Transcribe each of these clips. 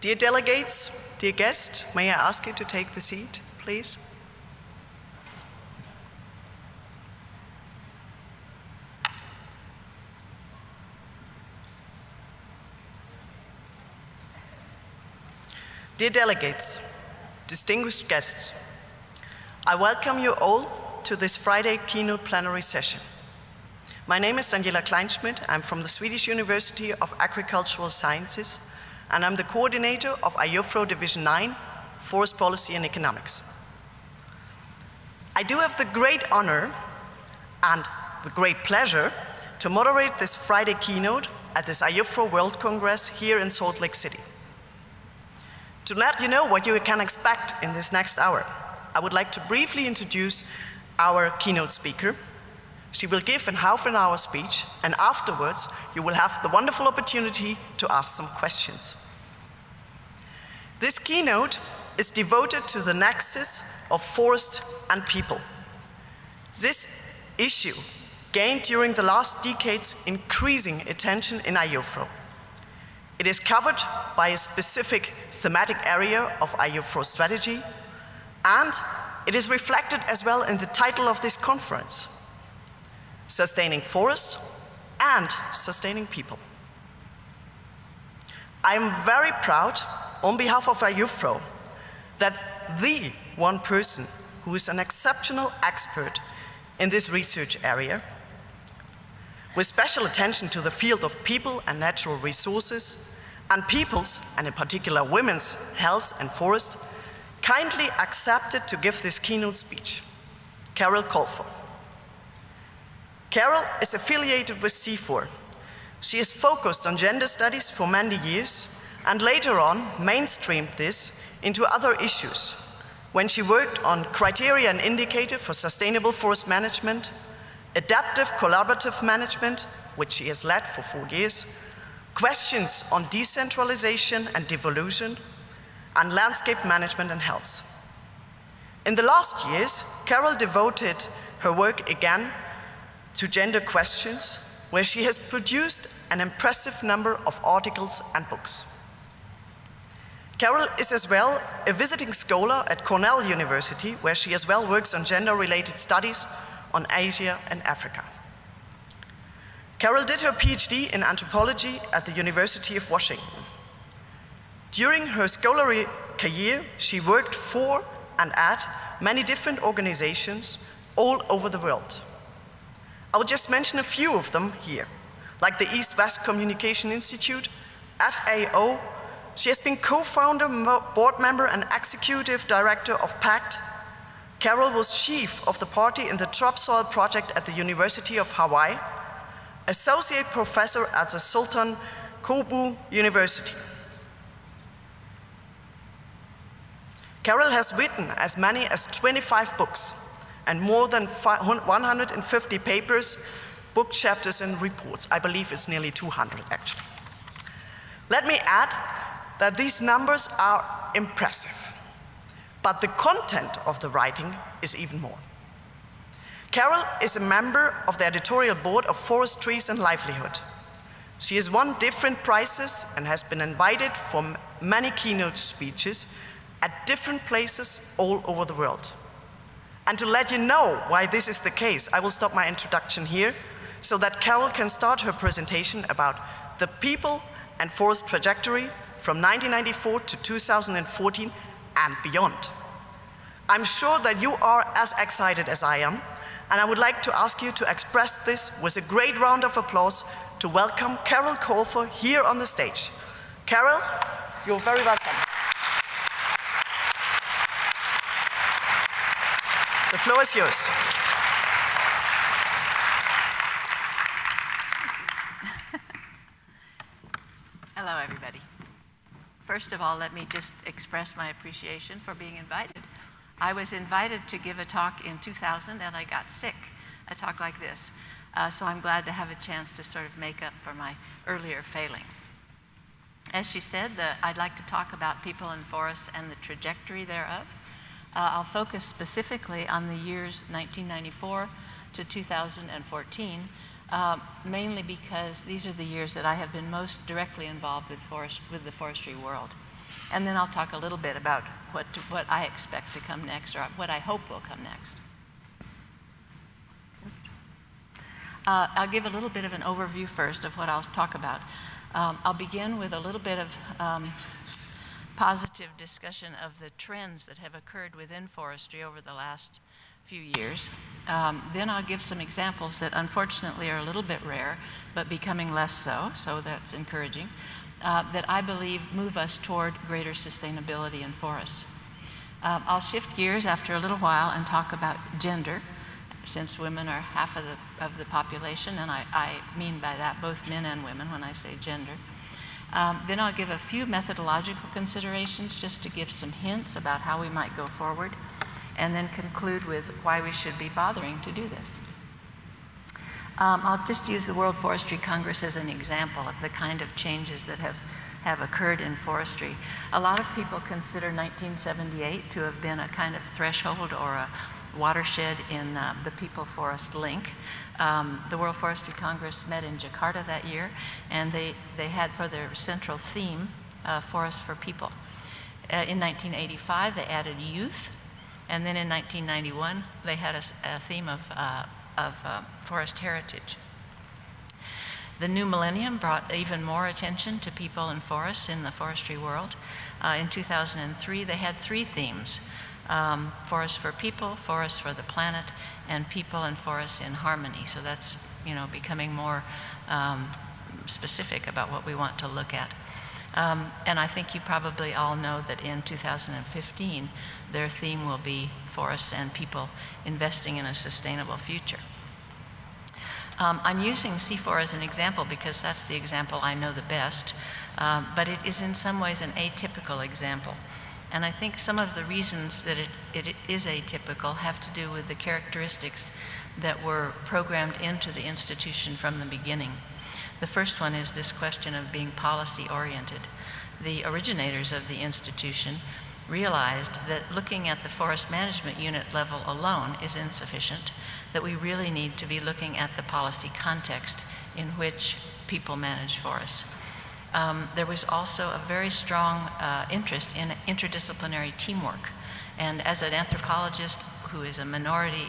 Dear delegates, dear guests, may I ask you to take the seat, please? Dear delegates, distinguished guests, I welcome you all to this Friday keynote plenary session. My name is Daniela Kleinschmidt. I'm from the Swedish University of Agricultural Sciences, and I'm the coordinator of IUFRO Division 9, Forest Policy and Economics. I do have the great honor and the great pleasure to moderate this Friday keynote at this IUFRO World Congress here in Salt Lake City. To let you know what you can expect in this next hour, I would like to briefly introduce our keynote speaker. She will give a half-an-hour speech, and afterwards you will have the wonderful opportunity to ask some questions. This keynote is devoted to the nexus of forest and people. This issue gained during the last decades increasing attention in IUFRO. It is covered by a specific thematic area of IUFRO strategy, and it is reflected as well in the title of this conference: Sustaining Forest and Sustaining People. I am very proud, on behalf of IUFRO, that the one person who is an exceptional expert in this research area, with special attention to the field of people and natural resources, and people's, and in particular women's, health and forest, kindly accepted to give this keynote speech. Carol Colfer. Carol is affiliated with CIFOR. She has focused on gender studies for many years and later on mainstreamed this into other issues when she worked on criteria and indicator for sustainable forest management, adaptive collaborative management, which she has led for 4 years, questions on decentralization and devolution, and landscape management and health. In the last years, Carol devoted her work again to gender questions, where she has produced an impressive number of articles and books. Carol is as well a visiting scholar at Cornell University, where she as well works on gender-related studies on Asia and Africa. Carol did her PhD in anthropology at the University of Washington. During her scholarly career, she worked for and at many different organizations all over the world. I will just mention a few of them here, like the East-West Communication Institute, FAO. She has been co-founder, board member, and executive director of PACT. Carol was chief of the party in the Topsoil Project at the University of Hawaii, associate professor at the Sultan Qaboos University. Carol has written as many as 25 books and more than 150 papers, book chapters, and reports. I believe it's nearly 200, actually. Let me add that these numbers are impressive, but the content of the writing is even more. Carol is a member of the editorial board of Forest, Trees and Livelihood. She has won different prizes and has been invited for many keynote speeches at different places all over the world. And to let you know why this is the case, I will stop my introduction here so that Carol can start her presentation about the people and forest trajectory from 1994 to 2014 and beyond. I'm sure that you are as excited as I am, and I would like to ask you to express this with a great round of applause to welcome Carol Colfer here on the stage. Carol, you're very welcome. The floor is yours. Hello, everybody. First of all, let me just express my appreciation for being invited. I was invited to give a talk in 2000 and I got sick, a talk like this. So I'm glad to have a chance to sort of make up for my earlier failing. As she said, I'd like to talk about people and forests and the trajectory thereof. I'll focus specifically on the years 1994 to 2014, mainly because these are the years that I have been most directly involved with the forestry world. And then I'll talk a little bit about what I expect to come next, or what I hope will come next. I'll give a little bit of an overview first of what I'll talk about. I'll begin with a little bit of positive discussion of the trends that have occurred within forestry over the last few years. Then I'll give some examples that unfortunately are a little bit rare, but becoming less so that's encouraging, that I believe move us toward greater sustainability in forests. I'll shift gears after a little while and talk about gender, since women are half of the population, and I mean by that both men and women when I say gender. Then I'll give a few methodological considerations just to give some hints about how we might go forward, and then conclude with why we should be bothering to do this. I'll just use the World Forestry Congress as an example of the kind of changes that have occurred in forestry. A lot of people consider 1978 to have been a kind of threshold or a watershed in the people-forest link. The World Forestry Congress met in Jakarta that year, and they had for their central theme, forests for people. In 1985, they added youth, and then in 1991, they had a theme of forest heritage. The new millennium brought even more attention to people and forests in the forestry world. In 2003, they had 3 themes: forests for people, forests for the planet, and people and forests in harmony. So that's, becoming more specific about what we want to look at. And I think you probably all know that in 2015, their theme will be forests and people investing in a sustainable future. I'm using CIFOR as an example because that's the example I know the best, but it is in some ways an atypical example. And I think some of the reasons that it is atypical have to do with the characteristics that were programmed into the institution from the beginning. The first one is this question of being policy-oriented. The originators of the institution realized that looking at the forest management unit level alone is insufficient, that we really need to be looking at the policy context in which people manage forests. There was also a very strong interest in interdisciplinary teamwork. And as an anthropologist who is a minority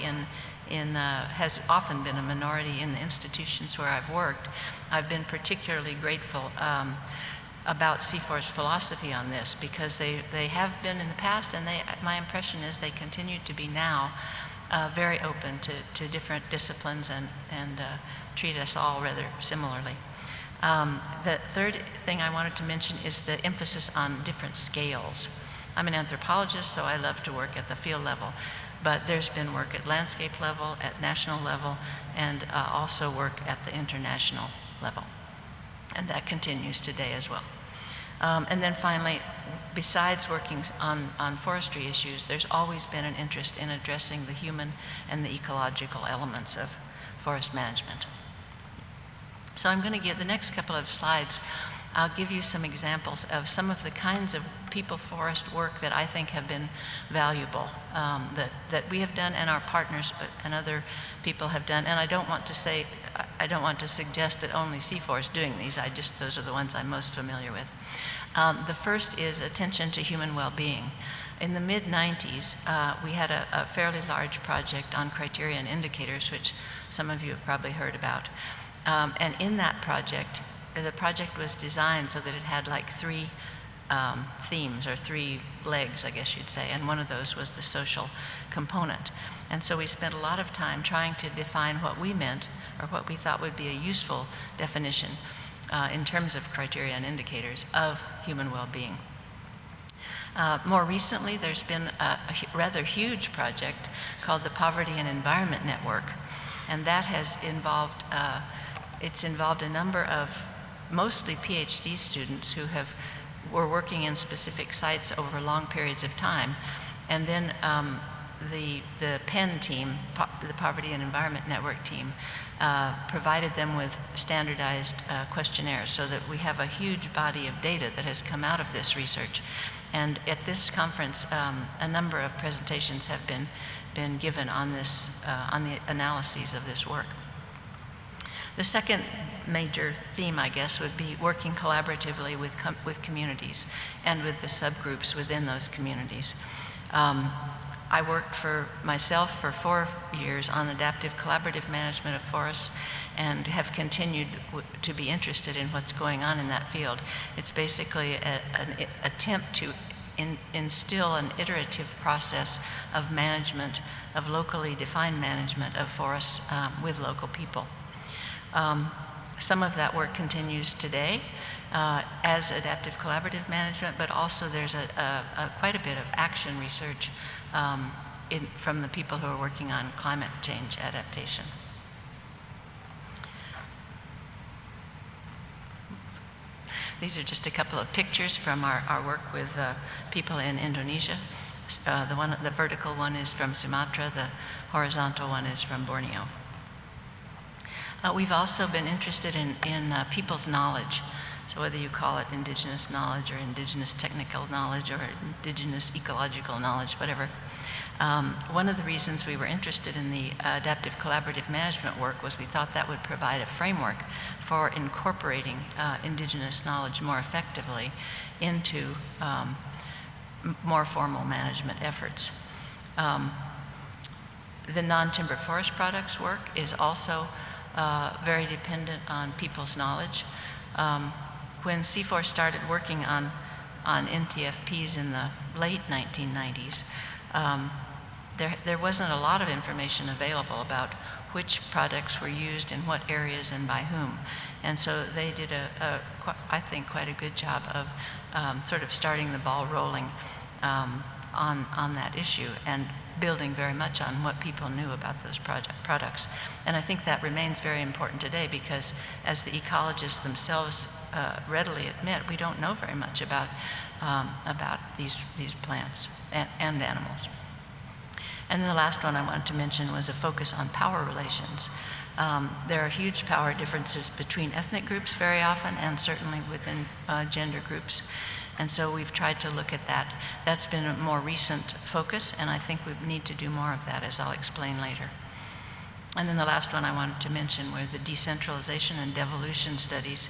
has often been a minority in the institutions where I've worked, I've been particularly grateful about CIFOR's philosophy on this, because they have been in the past, and my impression is they continue to be now very open to different disciplines and treat us all rather similarly. The third thing I wanted to mention is the emphasis on different scales. I'm an anthropologist, so I love to work at the field level, but there's been work at landscape level, at national level, and also work at the international level. And that continues today as well. And then finally, besides working on forestry issues, there's always been an interest in addressing the human and the ecological elements of forest management. So I'm going to give the next couple of slides. I'll give you some examples of some of the kinds of people-forest work that I think have been valuable, that we have done and our partners and other people have done. And I don't want to suggest that only CIFOR is doing these. Those are the ones I'm most familiar with. The first is attention to human well-being. In the mid-90s, we had a fairly large project on criteria and indicators, which some of you have probably heard about. And in that project, the project was designed so that it had like 3 themes, or 3 legs, I guess you'd say, and one of those was the social component. And so we spent a lot of time trying to define what we meant, or what we thought would be a useful definition in terms of criteria and indicators of human well-being. More recently, there's been a rather huge project called the Poverty and Environment Network, and that has involved a number of mostly PhD students who were working in specific sites over long periods of time. And then the PEN team, the Poverty and Environment Network team, provided them with standardized questionnaires, so that we have a huge body of data that has come out of this research. And at this conference, a number of presentations have been given on this, on the analyses of this work. The second major theme, I guess, would be working collaboratively with communities and with the subgroups within those communities. I worked for myself for 4 years on adaptive collaborative management of forests and have continued to be interested in what's going on in that field. It's basically an attempt to instill an iterative process of management, of locally defined management of forests with local people. Some of that work continues today as adaptive collaborative management, but also there's quite a bit of action research from the people who are working on climate change adaptation. These are just a couple of pictures from our work with people in Indonesia. The vertical one is from Sumatra, the horizontal one is from Borneo. We've also been interested in people's knowledge. So whether you call it indigenous knowledge or indigenous technical knowledge or indigenous ecological knowledge, whatever. One of the reasons we were interested in the adaptive collaborative management work was we thought that would provide a framework for incorporating indigenous knowledge more effectively into more formal management efforts. The non-timber forest products work is also very dependent on people's knowledge. When CIFOR started working on NTFPs in the late 1990s, there wasn't a lot of information available about which products were used in what areas and by whom. And so they did I think, quite a good job of sort of starting the ball rolling on that issue and building very much on what people knew about those products. And I think that remains very important today because, as the ecologists themselves readily admit, we don't know very much about these plants and animals. And then the last one I wanted to mention was a focus on power relations. There are huge power differences between ethnic groups very often, and certainly within gender groups. And so we've tried to look at that. That's been a more recent focus, and I think we need to do more of that, as I'll explain later. And then the last one I wanted to mention were the decentralization and devolution studies.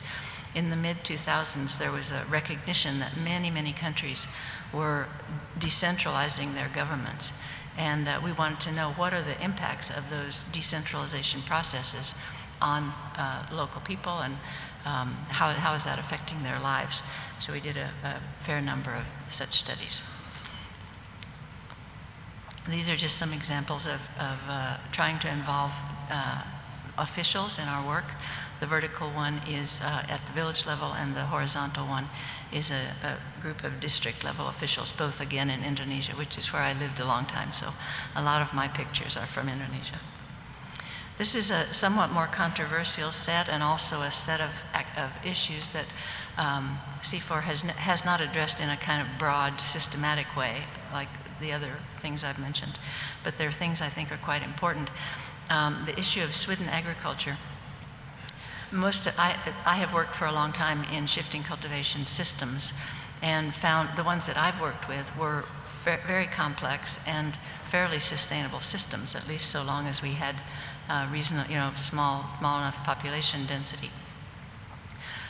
In the mid-2000s, there was a recognition that many, many countries were decentralizing their governments. And we wanted to know what are the impacts of those decentralization processes on local people, and how is that affecting their lives. So we did a fair number of such studies. These are just some examples of trying to involve officials in our work. The vertical one is at the village level, and the horizontal one is a group of district level officials, both again in Indonesia, which is where I lived a long time, so a lot of my pictures are from Indonesia. This is a somewhat more controversial set, and also a set of issues that CIFOR has not addressed in a kind of broad, systematic way, like the other things I've mentioned. But they're things I think are quite important. The issue of Swidden agriculture. I have worked for a long time in shifting cultivation systems, and found the ones that I've worked with were very complex and fairly sustainable systems, at least so long as we had reasonable, small enough population density.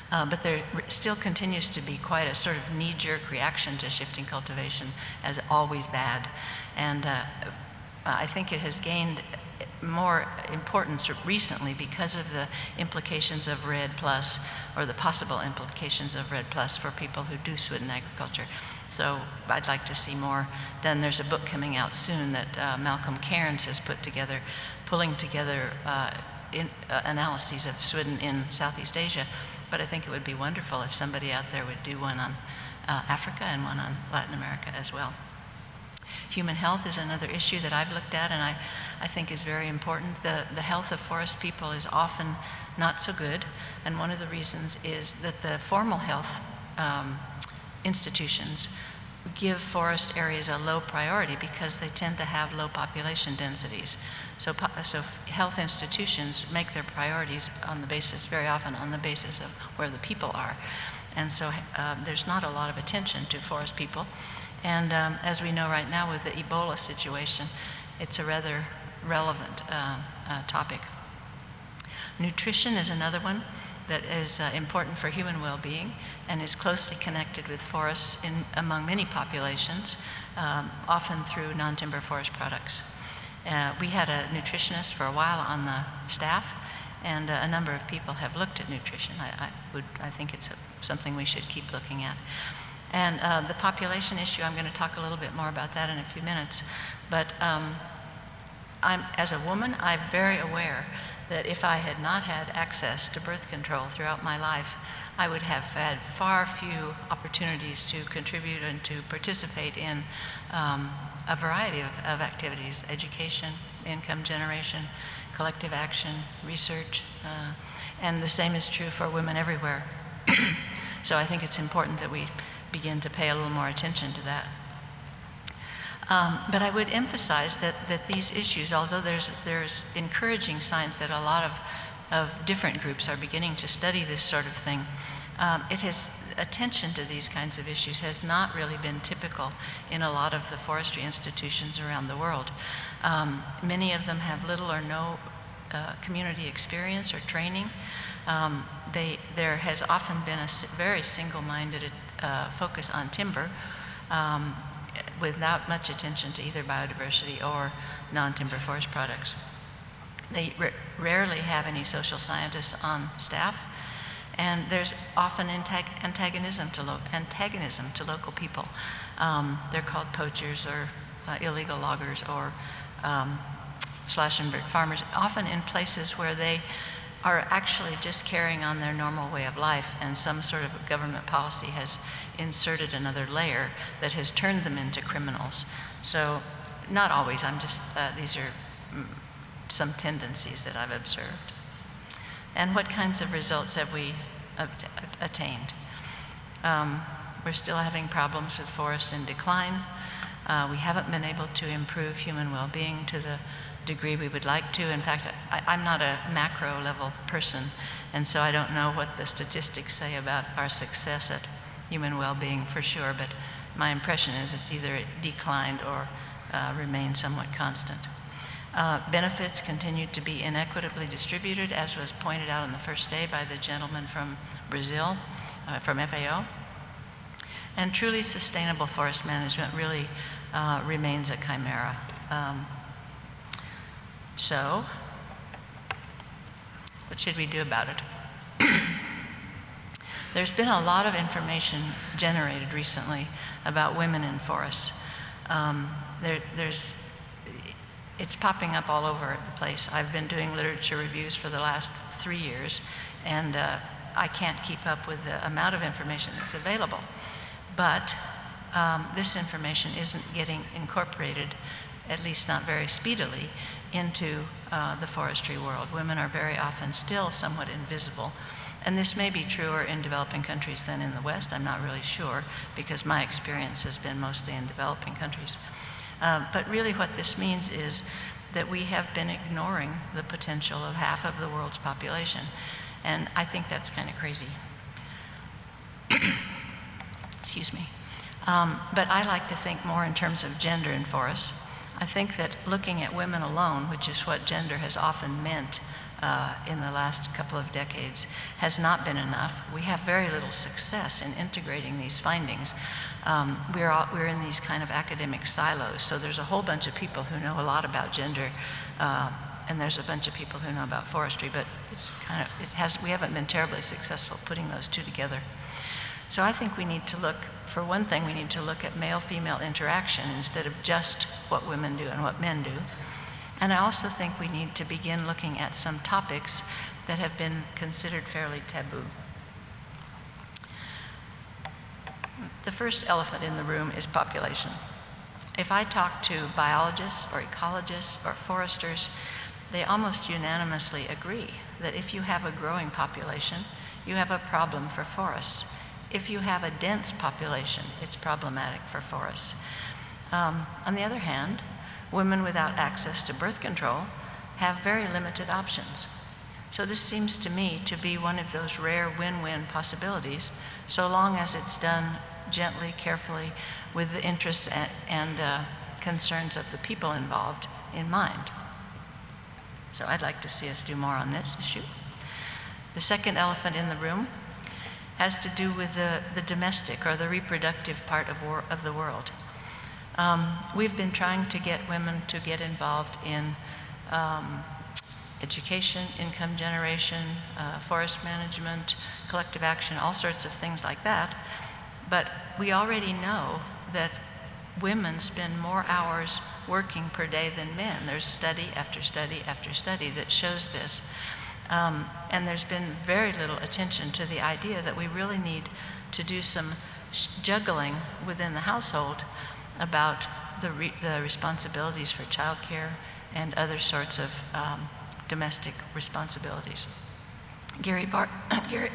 But there still continues to be quite a sort of knee-jerk reaction to shifting cultivation as always bad. And I think it has gained more importance recently because of the implications of REDD+, or the possible implications of REDD+ for people who do Swidden agriculture. So I'd like to see more done. There's a book coming out soon that Malcolm Cairns has put together, pulling together analyses of Swidden in Southeast Asia. But I think it would be wonderful if somebody out there would do one on Africa and one on Latin America as well. Human health is another issue that I've looked at, and I think is very important. The health of forest people is often not so good, and one of the reasons is that the formal health institutions give forest areas a low priority because they tend to have low population densities. So health institutions make their priorities very often on the basis of where the people are. And so there's not a lot of attention to forest people. And as we know right now with the Ebola situation, it's a rather relevant topic. Nutrition is another one that is important for human well-being and is closely connected with forests among many populations, often through non-timber forest products. We had a nutritionist for a while on the staff, and a number of people have looked at nutrition. I think it's something we should keep looking at. And the population issue, I'm going to talk a little bit more about that in a few minutes. But as a woman, I'm very aware that if I had not had access to birth control throughout my life, I would have had far few opportunities to contribute and to participate in a variety of activities: education, income generation, collective action, research, and the same is true for women everywhere. So I think it's important that we begin to pay a little more attention to that. But I would emphasize that these issues, although there's encouraging signs that a lot of different groups are beginning to study this sort of thing, attention to these kinds of issues has not really been typical in a lot of the forestry institutions around the world. Many of them have little or no community experience or training. There has often been a very single-minded focus on timber, without much attention to either biodiversity or non-timber forest products. They rarely have any social scientists on staff, and there's often antagonism to local people. They're called poachers or illegal loggers or slash and burn farmers, often in places where they are actually just carrying on their normal way of life, and some sort of government policy has inserted another layer that has turned them into criminals. So, not always, these are some tendencies that I've observed. And what kinds of results have we attained? We're still having problems with forests in decline. We haven't been able to improve human well-being to the degree we would like to. In fact, I'm not a macro level person, and so I don't know what the statistics say about our success at human well-being for sure, but my impression is it's either declined or remained somewhat constant. Benefits continue to be inequitably distributed, as was pointed out on the first day by the gentleman from Brazil, from FAO. And truly sustainable forest management really remains a chimera. So, what should we do about it? There's been a lot of information generated recently about women in forests. It's popping up all over the place. I've been doing literature reviews for the last 3 years, and I can't keep up with the amount of information that's available. But this information isn't getting incorporated, at least not very speedily, into the forestry world. Women are very often still somewhat invisible. And this may be truer in developing countries than in the West. I'm not really sure, because my experience has been mostly in developing countries. But really what this means is that we have been ignoring the potential of half of the world's population. And I think that's kind of crazy. Excuse me. But I like to think more in terms of gender in forests. I think that looking at women alone, which is what gender has often meant in the last couple of decades, has not been enough. We have very little success in integrating these findings. We're in these kind of academic silos, so there's a whole bunch of people who know a lot about gender, and there's a bunch of people who know about forestry, but we haven't been terribly successful putting those two together. So I think we need to look, for one thing, we need to look at male-female interaction instead of just what women do and what men do. And I also think we need to begin looking at some topics that have been considered fairly taboo. The first elephant in the room is population. If I talk to biologists or ecologists or foresters, they almost unanimously agree that if you have a growing population, you have a problem for forests. If you have a dense population, it's problematic for forests. On the other hand, women without access to birth control have very limited options. So this seems to me to be one of those rare win-win possibilities, so long as it's done gently, carefully, with the interests and concerns of the people involved in mind. So I'd like to see us do more on this issue. The second elephant in the room has to do with the domestic or the reproductive part of the world. We've been trying to get women to get involved in education, income generation, forest management, collective action, all sorts of things like that. But we already know that women spend more hours working per day than men. There's study after study after study that shows this. And there's been very little attention to the idea that we really need to do some juggling within the household about the responsibilities for childcare and other sorts of domestic responsibilities. Gary Barker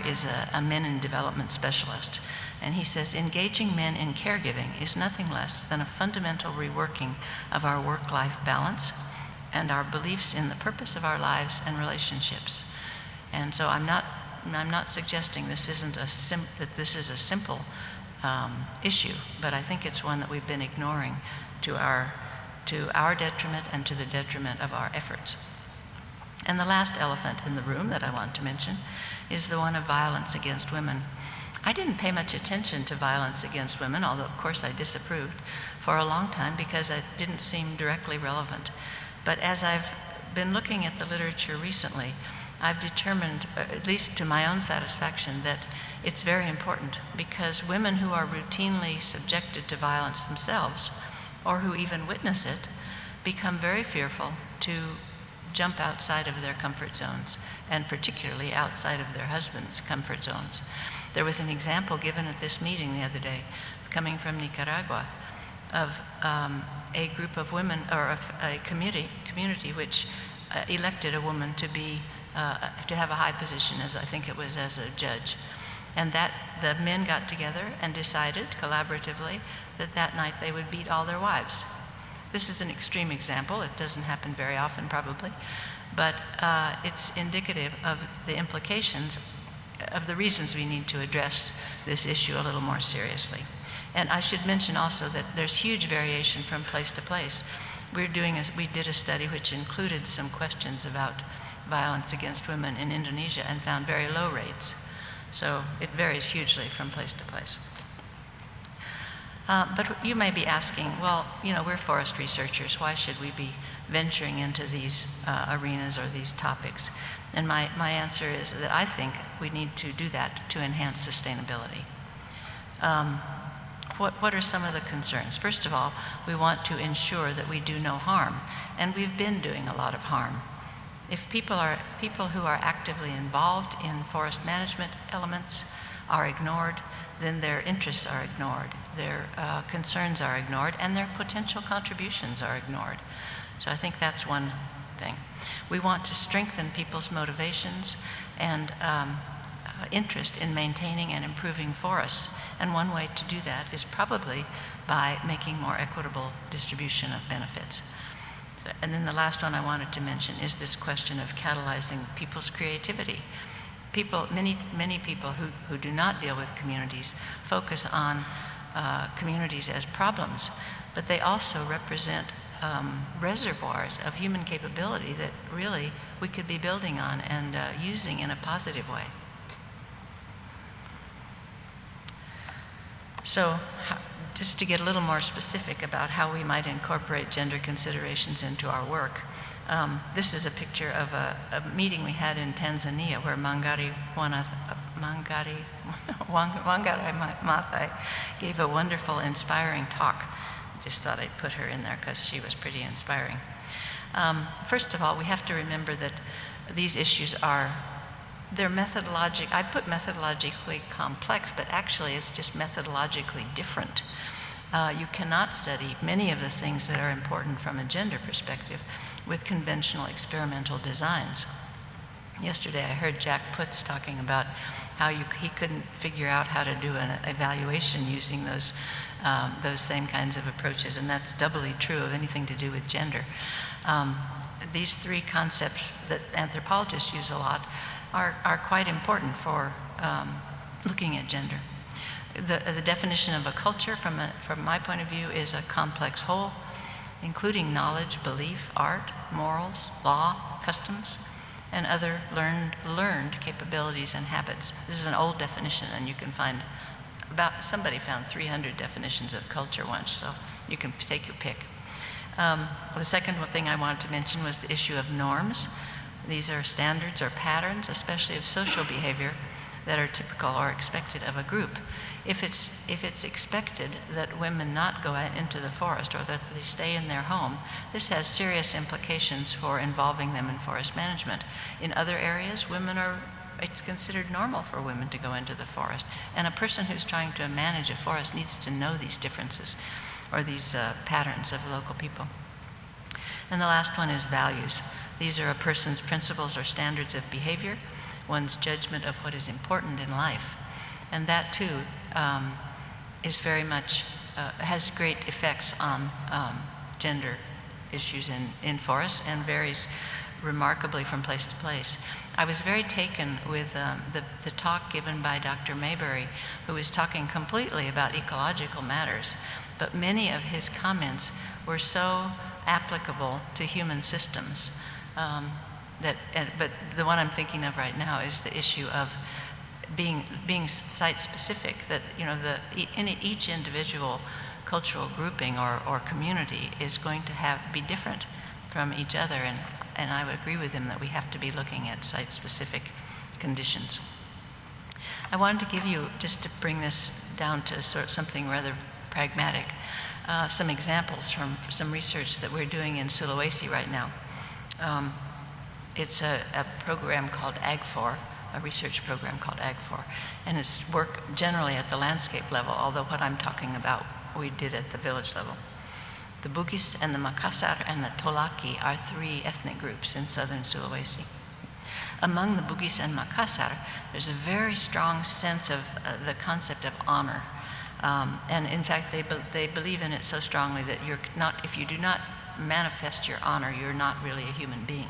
is a men in development specialist, and he says, engaging men in caregiving is nothing less than a fundamental reworking of our work-life balance and our beliefs in the purpose of our lives and relationships. And so I'm not suggesting this isn't that this is a simple issue, but I think it's one that we've been ignoring to our detriment and to the detriment of our efforts. And the last elephant in the room that I want to mention is the one of violence against women. I didn't pay much attention to violence against women, although of course I disapproved, for a long time because it didn't seem directly relevant. But as I've been looking at the literature recently, I've determined, at least to my own satisfaction, that it's very important, because women who are routinely subjected to violence themselves, or who even witness it, become very fearful to jump outside of their comfort zones, and particularly outside of their husband's comfort zones. There was an example given at this meeting the other day, coming from Nicaragua, of a group of women, or a community which elected a woman to have a high position, as I think it was as a judge. And that the men got together and decided collaboratively that night they would beat all their wives. This is an extreme example. It doesn't happen very often, probably, but it's indicative of the implications of the reasons we need to address this issue a little more seriously. And I should mention also that there's huge variation from place to place. We did a study which included some questions about violence against women in Indonesia and found very low rates. So it varies hugely from place to place. But you may be asking, well, we're forest researchers. Why should we be venturing into these arenas or these topics? And my answer is that I think we need to do that to enhance sustainability. What are some of the concerns? First of all, we want to ensure that we do no harm, and we've been doing a lot of harm. If people who are actively involved in forest management elements are ignored, then their interests are ignored, their concerns are ignored, and their potential contributions are ignored. So I think that's one thing. We want to strengthen people's motivations and interest in maintaining and improving forests. And one way to do that is probably by making more equitable distribution of benefits. And then the last one I wanted to mention is this question of catalyzing people's creativity. Many people who do not deal with communities focus on communities as problems, but they also represent reservoirs of human capability that really we could be building on and using in a positive way. So just to get a little more specific about how we might incorporate gender considerations into our work, this is a picture of a meeting we had in Tanzania where Wangari Maathai gave a wonderful, inspiring talk. I just thought I'd put her in there because she was pretty inspiring. First of all, we have to remember that these issues they're I put methodologically complex, but actually it's just methodologically different. You cannot study many of the things that are important from a gender perspective with conventional experimental designs. Yesterday I heard Jack Putz talking about how he couldn't figure out how to do an evaluation using those same kinds of approaches, and that's doubly true of anything to do with gender. These three concepts that anthropologists use a lot are quite important for looking at gender. The definition of a culture from my point of view is a complex whole. including knowledge, belief, art, morals, law, customs, and other learned capabilities and habits. This is an old definition, and you can find somebody found 300 definitions of culture once, so you can take your pick. The second thing I wanted to mention was the issue of norms. These are standards or patterns, especially of social behavior, that are typical or expected of a group. If it's expected that women not go out into the forest or that they stay in their home, this has serious implications for involving them in forest management. In other areas, it's considered normal for women to go into the forest. And a person who's trying to manage a forest needs to know these differences or these patterns of local people. And the last one is values. These are a person's principles or standards of behavior, one's judgment of what is important in life. And that too is very much, has great effects on gender issues in forests and varies remarkably from place to place. I was very taken with the talk given by Dr. Maybury, who was talking completely about ecological matters, but many of his comments were so applicable to human systems but the one I'm thinking of right now is the issue of being site-specific, that each individual cultural grouping or community is going to be different from each other, and I would agree with him that we have to be looking at site-specific conditions. I wanted to give you, just to bring this down to sort of something rather pragmatic, some examples from some research that we're doing in Sulawesi right now. It's a program called AG4, a research program called AG4, and it's work generally at the landscape level, although what I'm talking about we did at the village level. The Bugis and the Makassar and the Tolaki are 3 ethnic groups in southern Sulawesi. Among the Bugis and Makassar, there's a very strong sense of the concept of honor. And in fact, they believe in it so strongly that if you do not manifest your honor, you're not really a human being.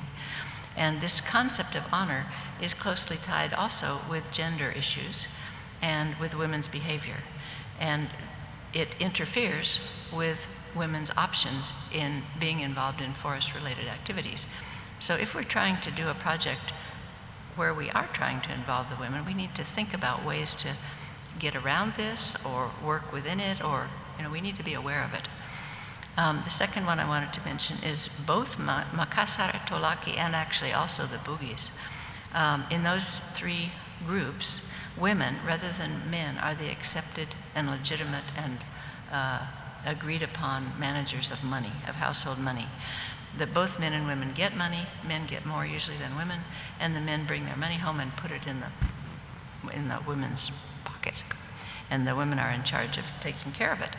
And this concept of honor is closely tied also with gender issues and with women's behavior. And it interferes with women's options in being involved in forest-related activities. So if we're trying to do a project where we are trying to involve the women, we need to think about ways to get around this or work within it, or we need to be aware of it. The second one I wanted to mention is both Makassar, Tolaki, and actually also the Bugis. In those 3 groups, women, rather than men, are the accepted and legitimate and agreed upon managers of money, of household money. That both men and women get money, men get more usually than women, and the men bring their money home and put it in the women's pocket. And the women are in charge of taking care of it.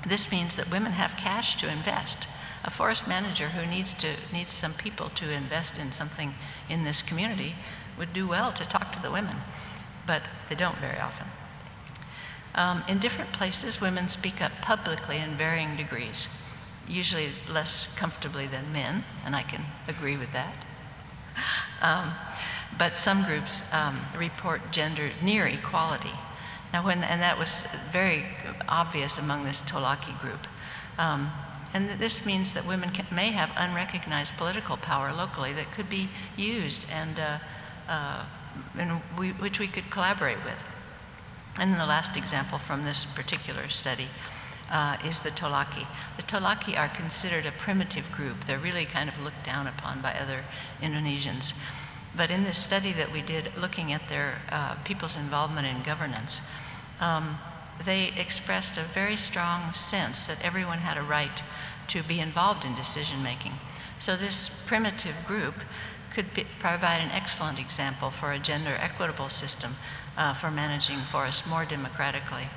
This means that women have cash to invest. A forest manager who needs some people to invest in something in this community would do well to talk to the women, but they don't very often. In different places, women speak up publicly in varying degrees, usually less comfortably than men, and I can agree with that. But some groups report gender near equality. Now, and that was very obvious among this Tolaki group. And this means that women may have unrecognized political power locally that could be used and which we could collaborate with. And then the last example from this particular study is the Tolaki. The Tolaki are considered a primitive group. They're really kind of looked down upon by other Indonesians. But in this study that we did looking at their people's involvement in governance, they expressed a very strong sense that everyone had a right to be involved in decision making. So this primitive group could provide an excellent example for a gender equitable system for managing forests more democratically.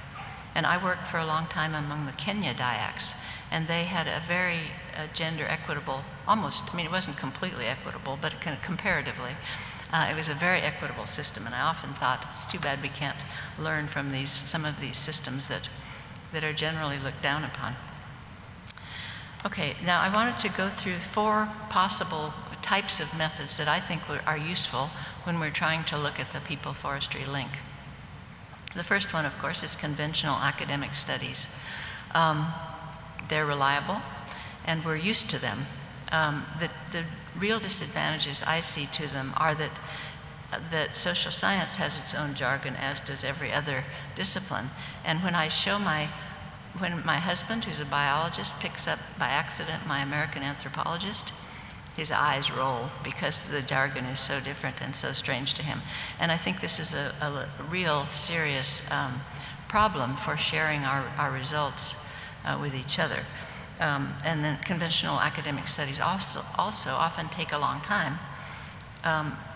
And I worked for a long time among the Kenya Dayaks, and they had a very gender equitable, it wasn't completely equitable, but kind of comparatively. It was a very equitable system, and I often thought, it's too bad we can't learn from some of these systems that are generally looked down upon. Okay, now I wanted to go through 4 possible types of methods that I think are useful when we're trying to look at the people-forestry link. The first one, of course, is conventional academic studies. they're reliable, and we're used to them. The real disadvantages I see to them are that social science has its own jargon, as does every other discipline. And when my husband, who's a biologist, picks up by accident my American anthropologist, his eyes roll because the jargon is so different and so strange to him. And I think this is a real serious problem for sharing our results with each other. And then conventional academic studies also often take a long time.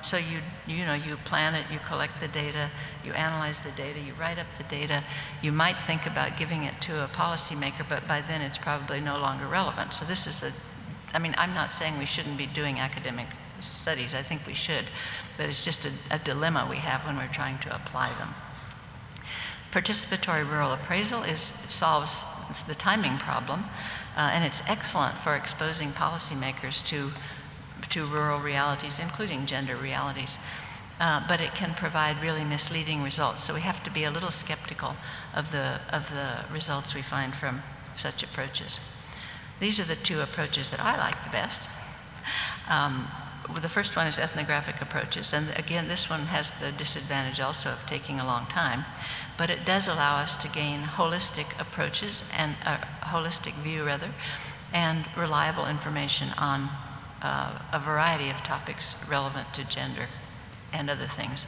So you plan it, you collect the data, you analyze the data, you write up the data. You might think about giving it to a policymaker, but by then it's probably no longer relevant. So this is I'm not saying we shouldn't be doing academic studies. I think we should, but it's just a dilemma we have when we're trying to apply them. Participatory rural appraisal solves the timing problem, and it's excellent for exposing policymakers to rural realities, including gender realities. But it can provide really misleading results. So we have to be a little skeptical of the results we find from such approaches. These are the two approaches that I like the best. The first one is ethnographic approaches, and again, this one has the disadvantage also of taking a long time, but it does allow us to gain holistic approaches and a holistic view rather, and reliable information on a variety of topics relevant to gender and other things.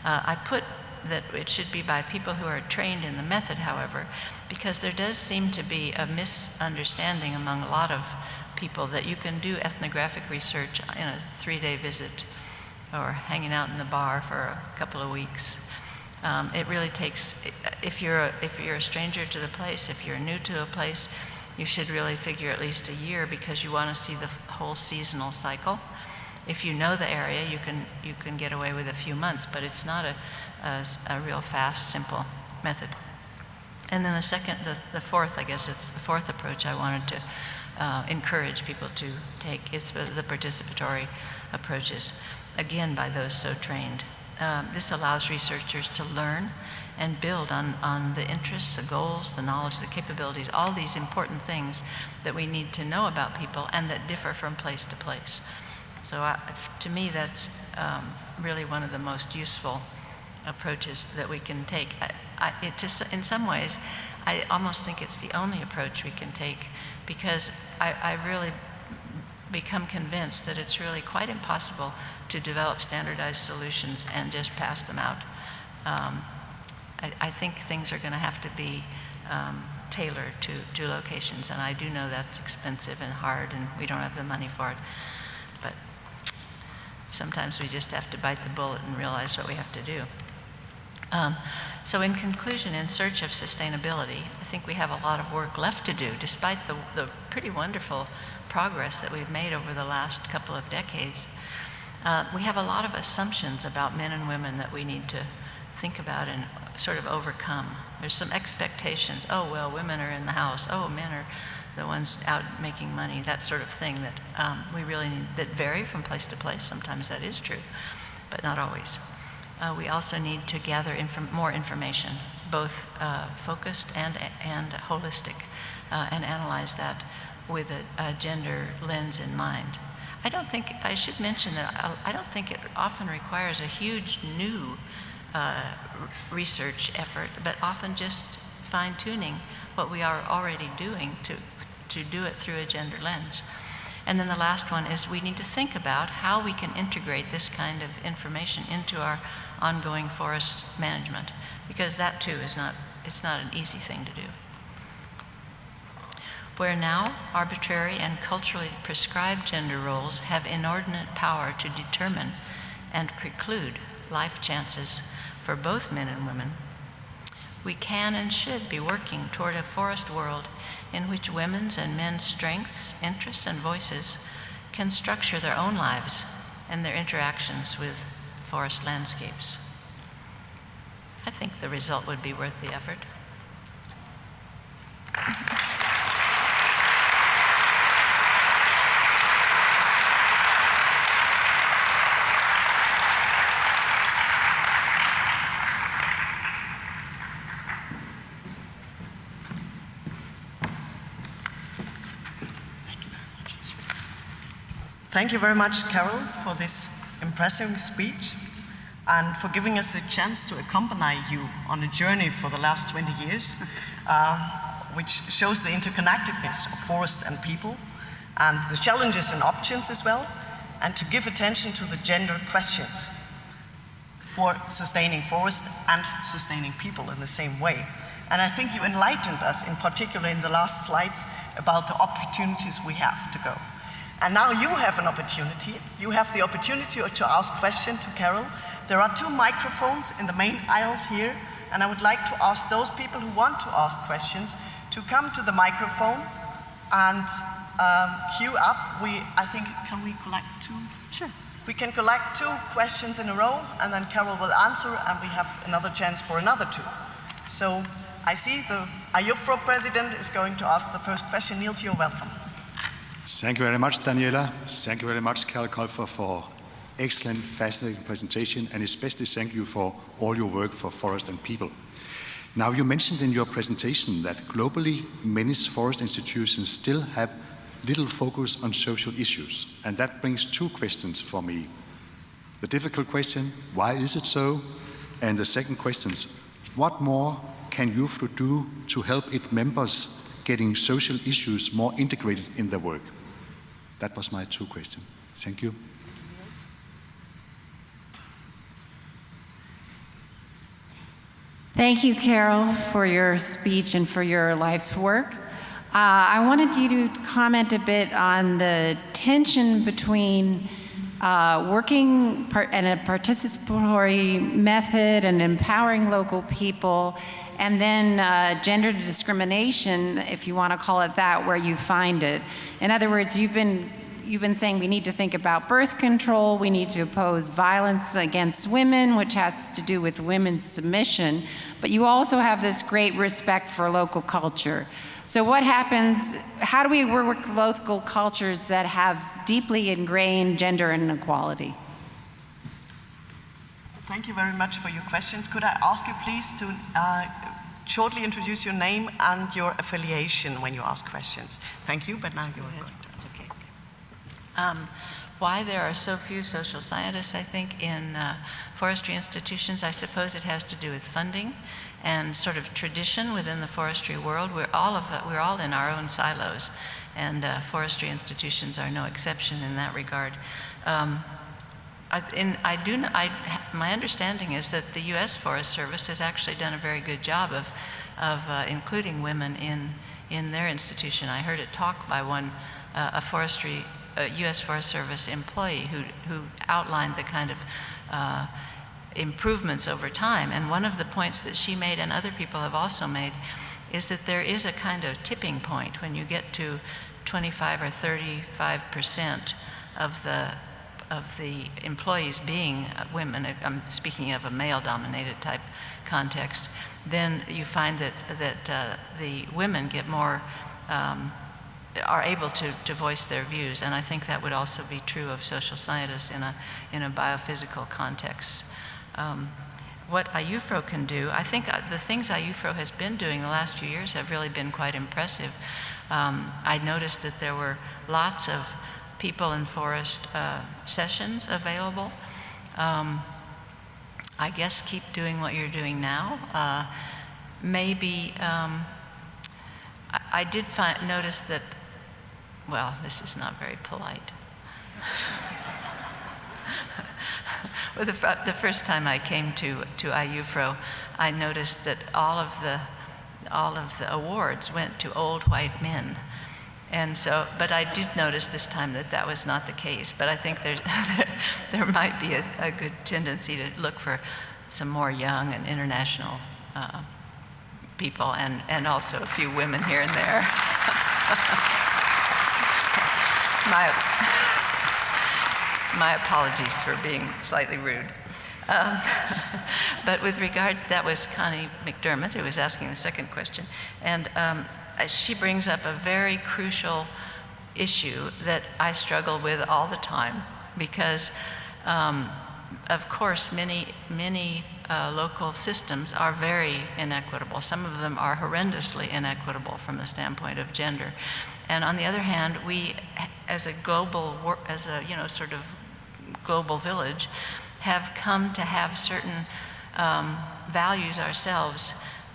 I put that it should be by people who are trained in the method, however, because there does seem to be a misunderstanding among a lot of people that you can do ethnographic research in a 3-day visit or hanging out in the bar for a couple of weeks. It really takes, if you're a stranger to the place, if you're new to a place, you should really figure at least a year because you want to see the whole seasonal cycle. If you know the area, you can get away with a few months, but it's not a real fast, simple method. And then the fourth, I guess it's the fourth approach I wanted to encourage people to take is the participatory approaches, again by those so trained. This allows researchers to learn and build on the interests, the goals, the knowledge, the capabilities, all these important things that we need to know about people and that differ from place to place. So to me, that's really one of the most useful approaches that we can take. In some ways, I almost think it's the only approach we can take because I really become convinced that it's really quite impossible to develop standardized solutions and just pass them out. I think things are going to have to be tailored to locations, and I do know that's expensive and hard, and we don't have the money for it. But sometimes we just have to bite the bullet and realize what we have to do. So in conclusion, in search of sustainability, I think we have a lot of work left to do, despite the pretty wonderful progress that we've made over the last couple of decades. We have a lot of assumptions about men and women that we need to think about and sort of overcome. There's some expectations. Oh, well, women are in the house. Oh, men are the ones out making money, that sort of thing that we really need, that vary from place to place. Sometimes that is true, but not always. We also need to gather more information, both focused and holistic, and analyze that with a gender lens in mind. I should mention that I don't think it often requires a huge new research effort, but often just fine-tuning what we are already doing to do it through a gender lens. And then the last one is we need to think about how we can integrate this kind of information into our ongoing forest management, because that too is not an easy thing to do. Where now arbitrary and culturally prescribed gender roles have inordinate power to determine and preclude life chances for both men and women, we can and should be working toward a forest world in which women's and men's strengths, interests, and voices can structure their own lives and their interactions with forest landscapes. I think the result would be worth the effort. Thank you very much, Carol, for this impressive speech and for giving us a chance to accompany you on a journey for the last 20 years, which shows the interconnectedness of forest and people, and the challenges and options as well, and to give attention to the gender questions for sustaining forest and sustaining people in the same way. And I think you enlightened us, in particular in the last slides, about the opportunities we have to go. And now you have an opportunity. You have the opportunity to ask questions to Carol. There are 2 microphones in the main aisle here, and I would like to ask those people who want to ask questions to come to the microphone and queue up. I think, can we collect 2? Sure. We can collect 2 questions in a row, and then Carol will answer, and we have another chance for another 2. So I see the IUFRO president is going to ask the first question. Niels, you're welcome. Thank you very much, Daniela. Thank you very much, Carol Kolfer, for excellent, fascinating presentation, and especially thank you for all your work for forest and people. Now, you mentioned in your presentation that globally, many forest institutions still have little focus on social issues, and that brings 2 questions for me. The difficult question, why is it so? And the second question, what more can IUFRO do to help its members getting social issues more integrated in their work? That was my 2 questions. Thank you. Thank you, Carol, for your speech and for your life's work. I wanted you to comment a bit on the tension between working in a participatory method and empowering local people, and then gender discrimination, if you want to call it that, where you find it. In other words, you've been saying we need to think about birth control, we need to oppose violence against women, which has to do with women's submission, but you also have this great respect for local culture. So what happens, how do we work with local cultures that have deeply ingrained gender inequality? Thank you very much for your questions. Could I ask you please to shortly introduce your name and your affiliation when you ask questions? Thank you, but now you're going to. That's okay. Why there are so few social scientists, I think, in forestry institutions, I suppose it has to do with funding and sort of tradition within the forestry world. We're all in our own silos, and forestry institutions are no exception in that regard. My understanding is that the U.S. Forest Service has actually done a very good job of including women in their institution. I heard it talk by one U.S. Forest Service employee who outlined the kind of improvements over time. And one of the points that she made, and other people have also made, is that there is a kind of tipping point when you get to 25 or 35% of the employees being women. I'm speaking of a male-dominated type context. Then you find that the women get more are able to voice their views, and I think that would also be true of social scientists in a biophysical context. What IUFRO can do, I think the things IUFRO has been doing the last few years have really been quite impressive. I noticed that there were lots of people in forest sessions available. I guess keep doing what you're doing now. Maybe, I did notice that, well, this is not very polite. Well, the first time I came to IUFRO, I noticed that all of the awards went to old white men. And so, but I did notice this time that was not the case. But I think there might be a good tendency to look for some more young and international people, and also a few women here and there. My apologies for being slightly rude. But with regard, that was Connie McDermott who was asking the second question. And she brings up a very crucial issue that I struggle with all the time, because of course many local systems are very inequitable. Some of them are horrendously inequitable from the standpoint of gender. And on the other hand, we as a global, as a, you know, sort of global village, have come to have certain values ourselves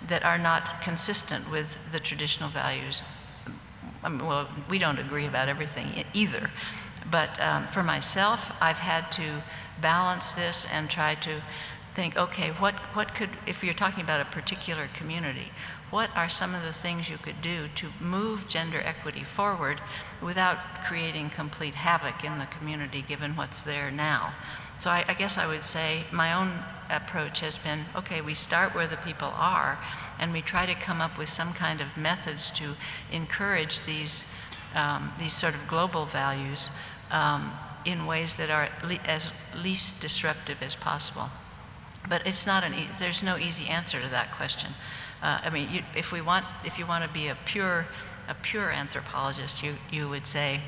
that are not consistent with the traditional values. I mean, well, we don't agree about everything either, but for myself, I've had to balance this and try to think, okay, what could, if you're talking about a particular community, what are some of the things you could do to move gender equity forward without creating complete havoc in the community given what's there now? So I guess I would say my own approach has been, okay, we start where the people are, and we try to come up with some kind of methods to encourage these sort of global values in ways that are as least disruptive as possible. But it's not there's no easy answer to that question. I mean, if you want to be a pure anthropologist, you would say,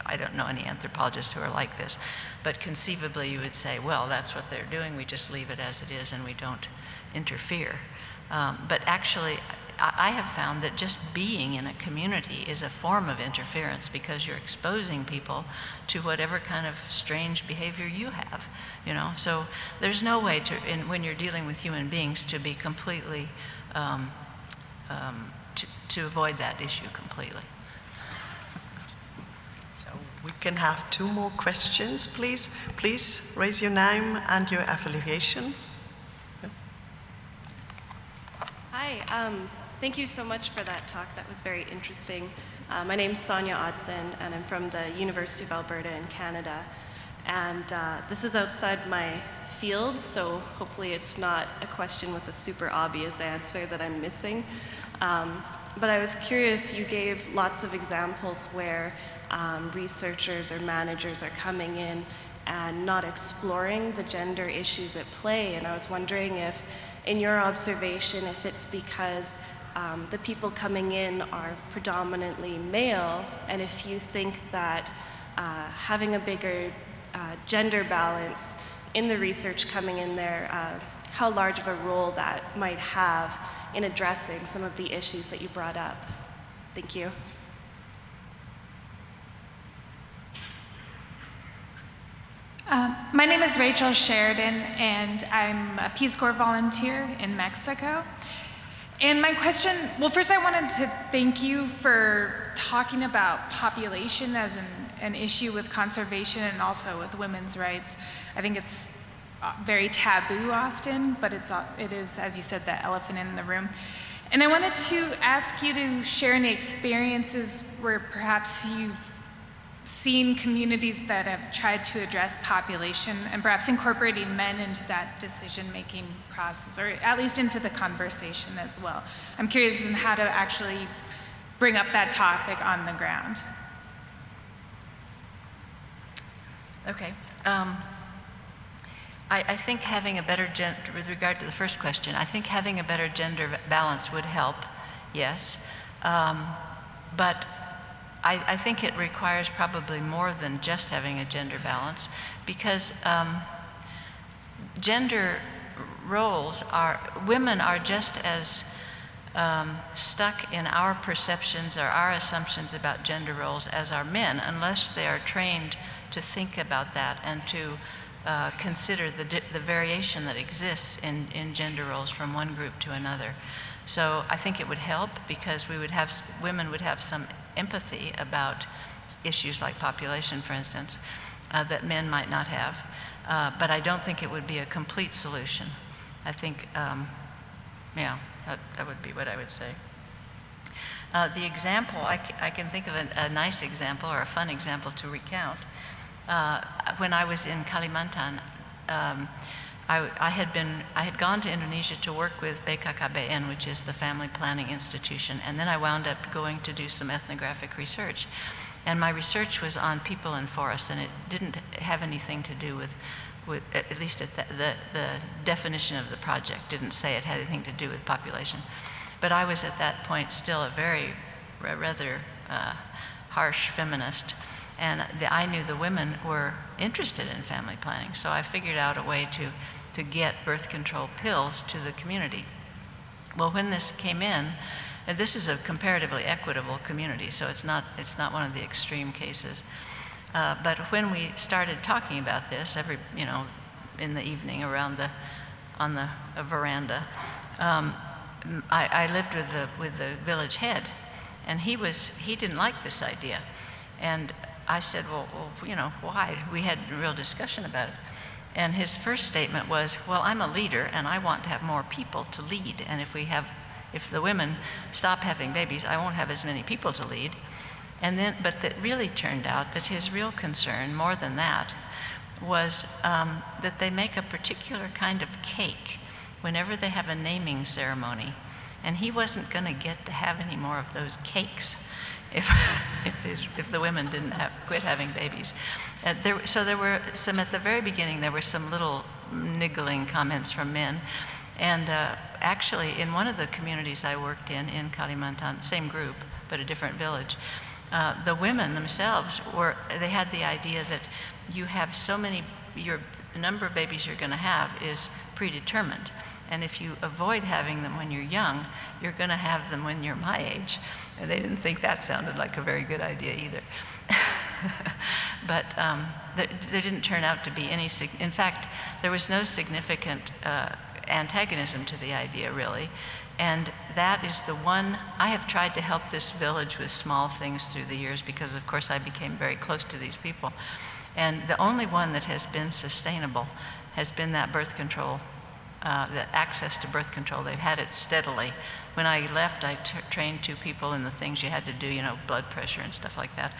I don't know any anthropologists who are like this, but conceivably you would say, well, that's what they're doing, we just leave it as it is and we don't interfere. But actually, I have found that just being in a community is a form of interference because you're exposing people to whatever kind of strange behavior you have, you know? So there's no way to, when you're dealing with human beings, to be completely, to avoid that issue completely. So we can have 2 more questions, please. Please raise your name and your affiliation. Hi, thank you so much for that talk. That was very interesting. My name's Sonia Odson, and I'm from the University of Alberta in Canada. And this is outside my field, so hopefully it's not a question with a super obvious answer that I'm missing. But I was curious, you gave lots of examples where researchers or managers are coming in and not exploring the gender issues at play. And I was wondering if, in your observation, if it's because the people coming in are predominantly male, and if you think that having a bigger gender balance in the research coming in there, how large of a role that might have in addressing some of the issues that you brought up. Thank you. My name is Rachel Sheridan, and I'm a Peace Corps volunteer in Mexico. And my question, well, first I wanted to thank you for talking about population as an issue with conservation and also with women's rights. I think it's very taboo often, but it is, as you said, the elephant in the room. And I wanted to ask you to share any experiences where perhaps you've seen communities that have tried to address population and perhaps incorporating men into that decision-making process, or at least into the conversation as well. I'm curious in how to actually bring up that topic on the ground. Okay. I think having a better with regard to the first question, I think having a better gender balance would help, yes. But I think it requires probably more than just having a gender balance, because gender roles women are just as stuck in our perceptions or our assumptions about gender roles as are men, unless they are trained to think about that and to consider the variation that exists in gender roles from one group to another. So I think it would help because women would have some empathy about issues like population, for instance, that men might not have. But I don't think it would be a complete solution. I think, yeah, that would be what I would say. The example, I can think of a nice example or a fun example to recount. When I was in Kalimantan, I had gone to Indonesia to work with BKKBN, which is the Family Planning Institution, and then I wound up going to do some ethnographic research. And my research was on people in forests, and it didn't have anything to do with at least the definition of the project didn't say it had anything to do with population. But I was at that point still a rather harsh feminist. And I knew the women were interested in family planning, so I figured out a way to get birth control pills to the community. Well, when this came in, And this is a comparatively equitable community, so it's not one of the extreme cases. But when we started talking about this, in the evening on the veranda, I lived with the village head, and he didn't like this idea, and I said, well, why? We had a real discussion about it, and his first statement was, well, I'm a leader, and I want to have more people to lead, and if the women stop having babies, I won't have as many people to lead. But that really turned out that his real concern, more than that, was that they make a particular kind of cake whenever they have a naming ceremony, and he wasn't going to get to have any more of those cakes if the women didn't quit having babies. So there were some, at the very beginning, there were some little niggling comments from men, and actually in one of the communities I worked in Kalimantan, same group, but a different village, the women themselves they had the idea that you have the number of babies you're going to have is predetermined. And if you avoid having them when you're young, you're going to have them when you're my age. And they didn't think that sounded like a very good idea either. But there didn't turn out to be any, in fact, there was no significant antagonism to the idea, really. And that is the one, I have tried to help this village with small things through the years because, of course, I became very close to these people. And the only one that has been sustainable has been that birth control, that access to birth control. They've had it steadily. When I left, I trained 2 people in the things you had to do, blood pressure and stuff like that.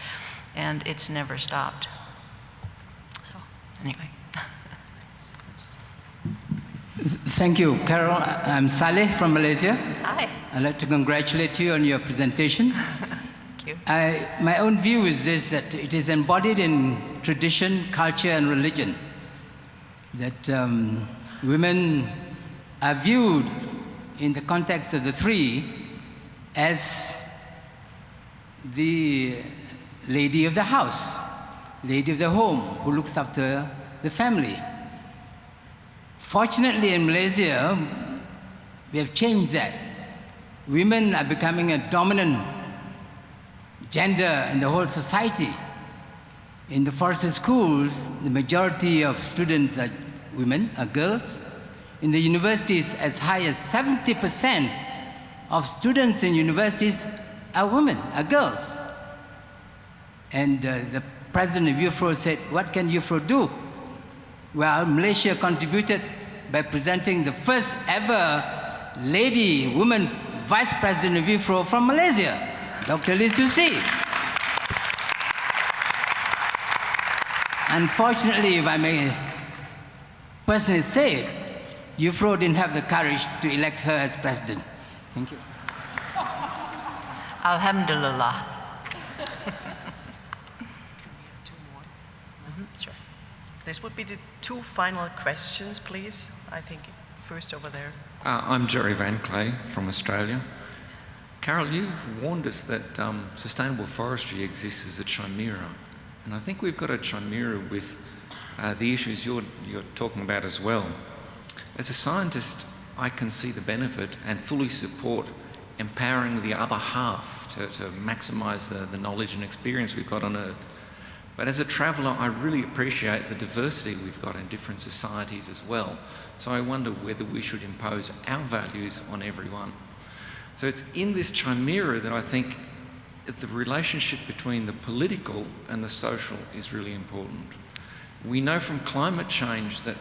And it's never stopped. So, anyway. Thank you, Carol. I'm Saleh from Malaysia. Hi. I'd like to congratulate you on your presentation. Thank you. My own view is this, that it is embodied in tradition, culture, and religion. That women are viewed in the context of the 3 as the lady of the house, lady of the home, who looks after the family. Fortunately, in Malaysia, we have changed that. Women are becoming a dominant gender in the whole society. In the forestry schools, the majority of students are women, are girls. In the universities, as high as 70% of students in universities are women, are girls. And the president of UFRO said, what can UFRO do? Well, Malaysia contributed by presenting the first ever woman vice president of UFRO from Malaysia, Dr. Lee Susi. Unfortunately, if I may personally say it, UFRO didn't have the courage to elect her as president. Thank you. Alhamdulillah. Sure. This would be the 2 final questions, please. I think first over there. I'm Jerry Van Clay from Australia. Carol, you've warned us that sustainable forestry exists as a chimera. And I think we've got a chimera with the issues you're talking about as well. As a scientist, I can see the benefit and fully support empowering the other half to maximise the knowledge and experience we've got on Earth. But as a traveller, I really appreciate the diversity we've got in different societies as well. So I wonder whether we should impose our values on everyone. So it's in this chimera that I think the relationship between the political and the social is really important. We know from climate change that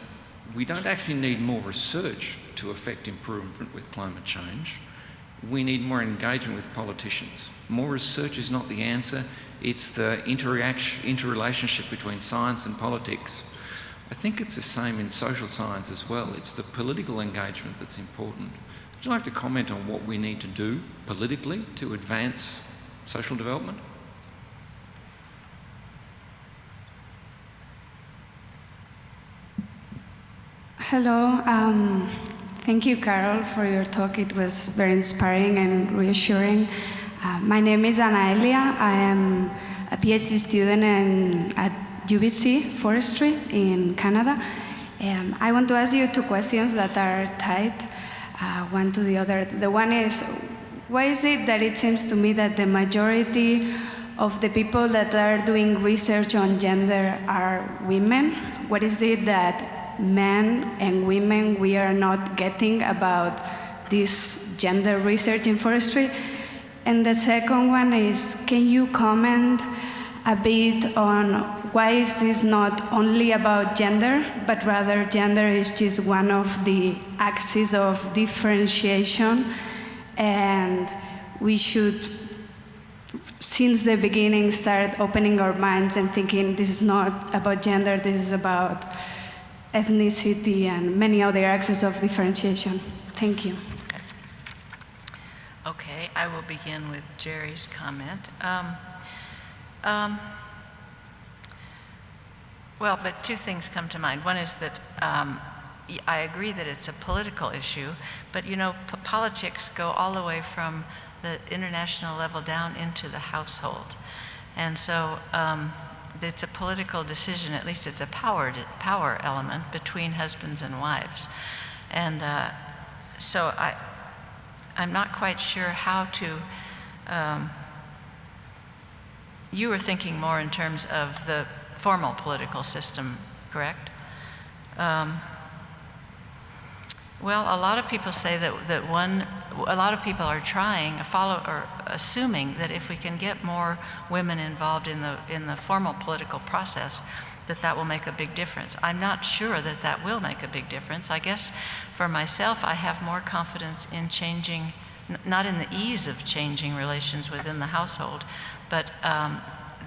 we don't actually need more research to affect improvement with climate change. We need more engagement with politicians. More research is not the answer. It's the interrelationship between science and politics. I think it's the same in social science as well. It's the political engagement that's important. Would you like to comment on what we need to do politically to advance social development? Hello. Thank you, Carol, for your talk. It was very inspiring and reassuring. My name is Ana Elia. I am a PhD student at UBC Forestry in Canada. I want to ask you 2 questions that are tied one to the other. The one is, why is it that it seems to me that the majority of the people that are doing research on gender are women? What is it that men and women we are not getting about this gender research in forestry? And the second one is, can you comment a bit on why is this not only about gender, but rather gender is just one of the axes of differentiation, and we should, since the beginning, start opening our minds and thinking this is not about gender, this is about ethnicity and many other axes of differentiation. Thank you. Okay, I will begin with Jerry's comment. Well, but two things come to mind. One is that I agree that it's a political issue, but you know, politics go all the way from the international level down into the household. And so it's a political decision, at least it's a power element between husbands and wives. And so I'm not quite sure how to, you were thinking more in terms of the formal political system, correct? Well, a lot of people say that a lot of people are trying, or assuming that if we can get more women involved in the formal political process, that will make a big difference. I'm not sure that that will make a big difference. I guess for myself, I have more confidence in changing, not in the ease of changing relations within the household, but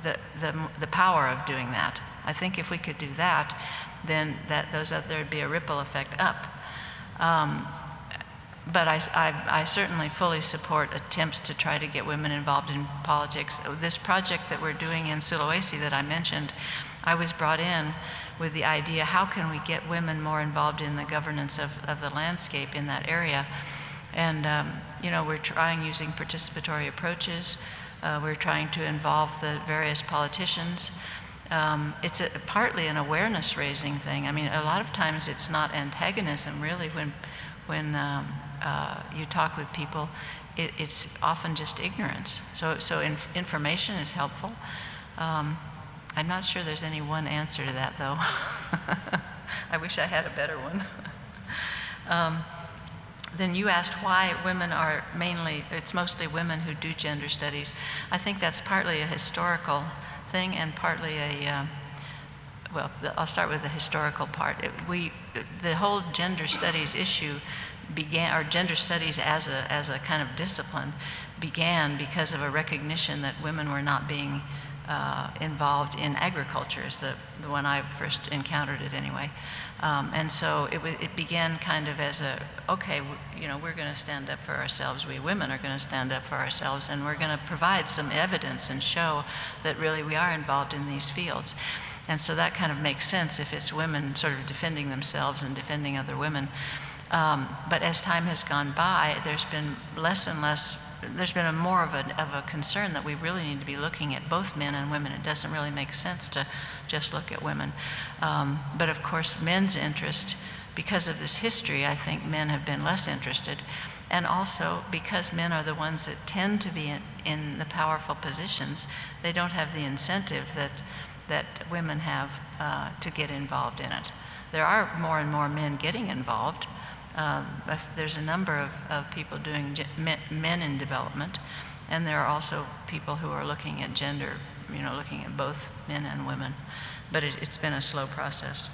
the power of doing that. I think if we could do that, then there'd be a ripple effect up. But I certainly fully support attempts to try to get women involved in politics. This project that we're doing in Sulawesi that I mentioned, I was brought in with the idea, how can we get women more involved in the governance of the landscape in that area? And you know, we're trying using participatory approaches. We're trying to involve the various politicians. It's partly an awareness raising thing. I mean, a lot of times it's not antagonism really when you talk with people, it's often just ignorance. So information is helpful. I'm not sure there's any one answer to that though. I wish I had a better one. Then you asked why women are it's mostly women who do gender studies. I think that's partly a historical thing and partly well, I'll start with the historical part. The whole gender studies issue began, or gender studies as a kind of discipline began because of a recognition that women were not being involved in agriculture, is the one I first encountered it anyway. And so it began kind of as okay, you know, we're going to stand up for ourselves. We women are going to stand up for ourselves, and we're going to provide some evidence and show that really we are involved in these fields. And so that kind of makes sense if it's women sort of defending themselves and defending other women. But as time has gone by, there's been less and less, there's been more of a concern that we really need to be looking at both men and women. It doesn't really make sense to just look at women. But of course, men's interest, because of this history, I think men have been less interested. And also because men are the ones that tend to be in the powerful positions, they don't have the incentive that women have to get involved in it. There are more and more men getting involved. There's a number of people doing men in development, and there are also people who are looking at gender, you know, looking at both men and women. But it's been a slow process.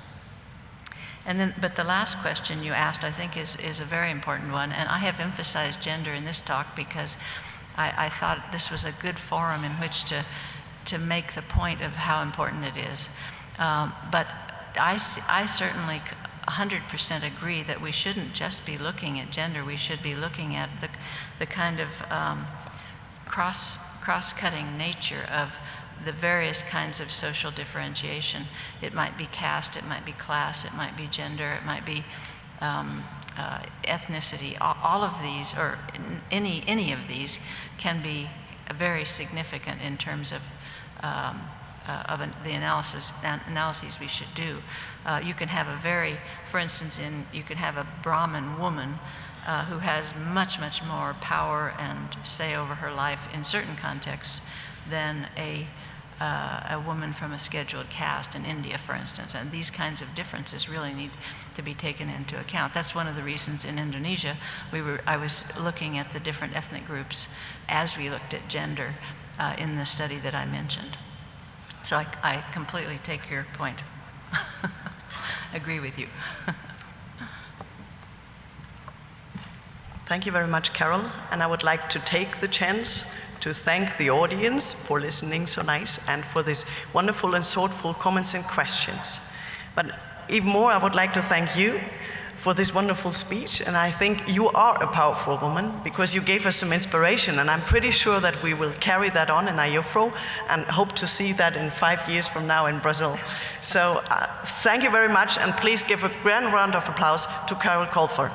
And then, but the last question you asked, I think, is a very important one, and I have emphasized gender in this talk because I thought this was a good forum in which to make the point of how important it is. But I certainly 100% agree that we shouldn't just be looking at gender. We should be looking at the kind of cross-cutting nature of the various kinds of social differentiation. It might be caste, it might be class, it might be gender, it might be ethnicity. All of these, or any of these, can be very significant in terms of the analyses we should do. You can have for instance, you can have a Brahmin woman who has much, much more power and say over her life in certain contexts than a woman from a scheduled caste in India, for instance. And these kinds of differences really need to be taken into account. That's one of the reasons in Indonesia I was looking at the different ethnic groups as we looked at gender in the study that I mentioned. So I completely take your point. Agree with you. Thank you very much, Carol. And I would like to take the chance to thank the audience for listening so nice and for these wonderful and thoughtful comments and questions. But even more, I would like to thank you for this wonderful speech. And I think you are a powerful woman because you gave us some inspiration. And I'm pretty sure that we will carry that on in IOFRO and hope to see that in 5 years from now in Brazil. So thank you very much. And please give a grand round of applause to Carol Colfer.